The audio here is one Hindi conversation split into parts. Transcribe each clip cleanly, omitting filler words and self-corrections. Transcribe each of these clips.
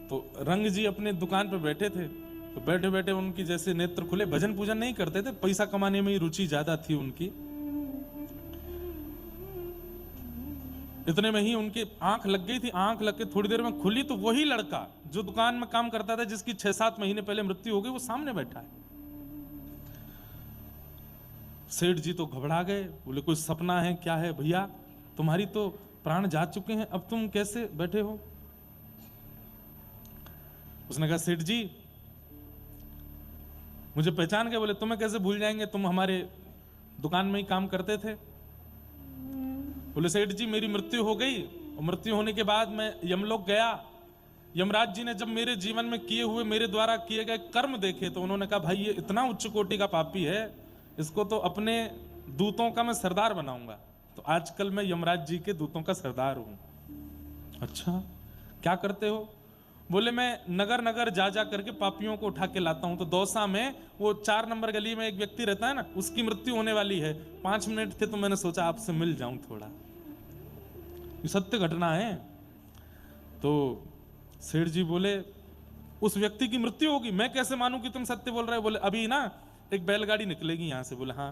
तो रंग जी अपने दुकान पे बैठे थे, तो बैठे बैठे उनकी जैसे नेत्र खुले, भजन पूजन नहीं करते थे, पैसा कमाने में ही रुचि ज्यादा थी उनकी। इतने में ही उनकी आंख लग गई थी, आंख लग के थोड़ी देर में खुली तो वही लड़का जो दुकान में काम करता था, जिसकी 6-7 महीने पहले मृत्यु हो गई, वो सामने बैठा है। सेठ जी तो घबरा गए, बोले कोई सपना है क्या है भैया, तुम्हारी तो प्राण जा चुके हैं, अब तुम कैसे बैठे हो? उसने कहा सेठ जी मुझे पहचान गए? बोले तुम्हें कैसे भूल जाएंगे, तुम हमारे दुकान में ही काम करते थे। बोले सेठ जी मेरी मृत्यु हो गई, और मृत्यु होने के बाद मैं यमलोक गया, यमराज जी ने जब मेरे जीवन में किए हुए, मेरे द्वारा किए गए कर्म देखे, तो उन्होंने कहा भाई ये इतना उच्च कोटि का पापी है, इसको तो अपने दूतों का मैं सरदार बनाऊंगा। तो आजकल मैं यमराज जी के दूतों का सरदार हूं। अच्छा क्या करते हो? बोले मैं नगर नगर जा जा करके पापियों को उठा के लाता हूं। तो दौसा में वो 4 नंबर गली में एक व्यक्ति रहता है ना, उसकी मृत्यु होने वाली है, 5 मिनट थे तो मैंने सोचा आपसे मिल जाऊं थोड़ा, ये सत्य घटना है। तो सेठ जी बोले उस व्यक्ति की मृत्यु होगी, मैं कैसे मानूं कि तुम सत्य बोल रहे हो? बोले अभी ना एक बैलगाड़ी निकलेगी यहां से। बोले हाँ,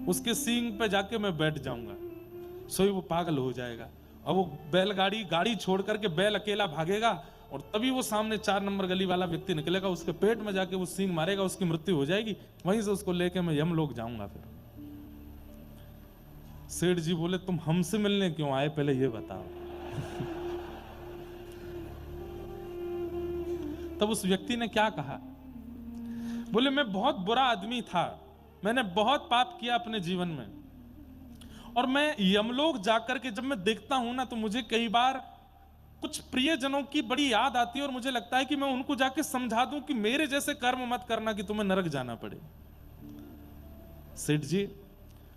उसके सींग पे जाके मैं बैठ जाऊंगा, सोई वो पागल हो जाएगा, और वो बैलगाड़ी गाड़ी छोड़ करके बैल अकेला भागेगा, और तभी वो सामने 4 नंबर गली वाला व्यक्ति निकलेगा, उसके पेट में जाके वो सींग मारेगा, उसकी मृत्यु हो जाएगी, वहीं से उसको लेके मैं यमलोक जाऊंगा। फिर सेठ जी बोले तुम हमसे मिलने क्यों आए, पहले ये बताओ। तब उस व्यक्ति ने क्या कहा? बोले मैं बहुत बुरा आदमी था, मैंने बहुत पाप किया अपने जीवन में, और मैं यमलोक जाकर के जब मैं देखता हूं ना, तो मुझे कई बार कुछ प्रियजनों की बड़ी याद आती है, और मुझे लगता है कि मैं उनको जाके समझा दूं कि मेरे जैसे कर्म मत करना कि तुम्हें नरक जाना पड़े। सेठ जी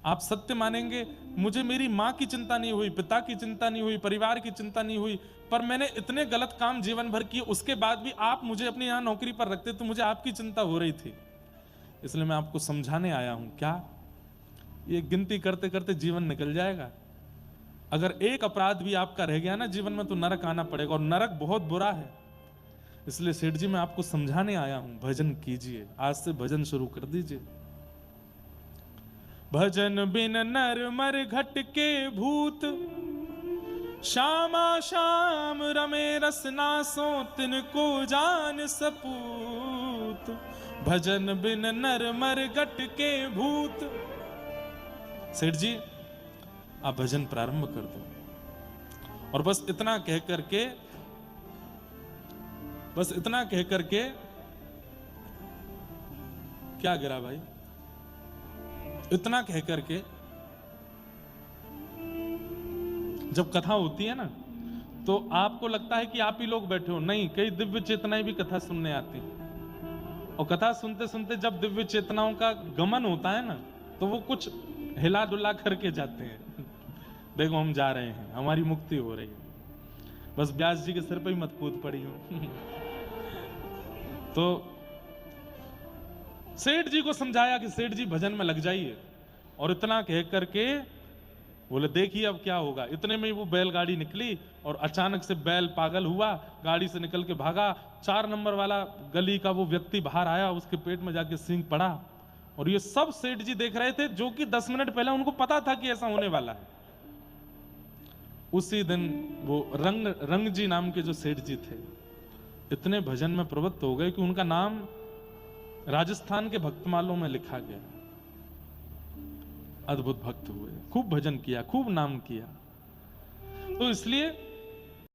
आप सत्य मानेंगे, मुझे मेरी मां की चिंता नहीं हुई, पिता की चिंता नहीं हुई, परिवार की चिंता नहीं हुई, पर मैंने इतने गलत काम जीवन भर किए, उसके बाद भी आप मुझे अपने यहां नौकरी पर रखते तो मुझे आपकी चिंता हो रही थी, इसलिए मैं आपको समझाने आया हूं। क्या ये गिनती करते करते जीवन निकल जाएगा? अगर एक अपराध भी आपका रह गया ना जीवन में, तो नरक आना पड़ेगा, और नरक बहुत बुरा है। इसलिए सेठ जी मैं आपको समझाने आया हूं, भजन कीजिए, आज से भजन शुरू कर दीजिए। भजन बिन नर मर घट के भूत, श्यामा श्याम रमे रसना सो तिनको जान सपूत। भजन बिन नर मर घट के भूत। सेठ जी आप भजन प्रारंभ कर दो, और बस इतना कह करके, बस इतना कह करके, क्या गिरा भाई? इतना कह करके जब कथा होती है ना, तो आपको लगता है कि आप ही लोग बैठे हो, नहीं, कई दिव्य चेतनाएं भी कथा सुनने आती, और कथा सुनते सुनते जब दिव्य चेतनाओं का गमन होता है ना, तो वो कुछ हिला डुला करके जाते हैं। देखो हम जा रहे हैं, हमारी मुक्ति हो रही है, बस व्यास जी के सिर पे ही मत कूद पड़ी हो। तो सेठ जी को समझाया कि सेठ जी भजन में लग जाइए, और इतना कह करके बोले देखिए अब क्या होगा। इतने में ही वो बैलगाड़ी निकली, और अचानक से बैल पागल हुआ, गाड़ी से निकल के भागा। 4 नंबर वाला गली का वो व्यक्ति बाहर आया, उसके पेट में जाके सींग पड़ा, और ये सब सेठ जी देख रहे थे, जो कि 10 मिनट पहले उनको पता था कि ऐसा होने वाला है। उसी दिन वो रंग जी नाम के जो सेठ जी थे, इतने भजन में प्रवृत्त हो गए कि उनका नाम राजस्थान के भक्तमालों में लिखा गया। अद्भुत भक्त हुए, खूब भजन किया, खूब नाम किया। तो इसलिए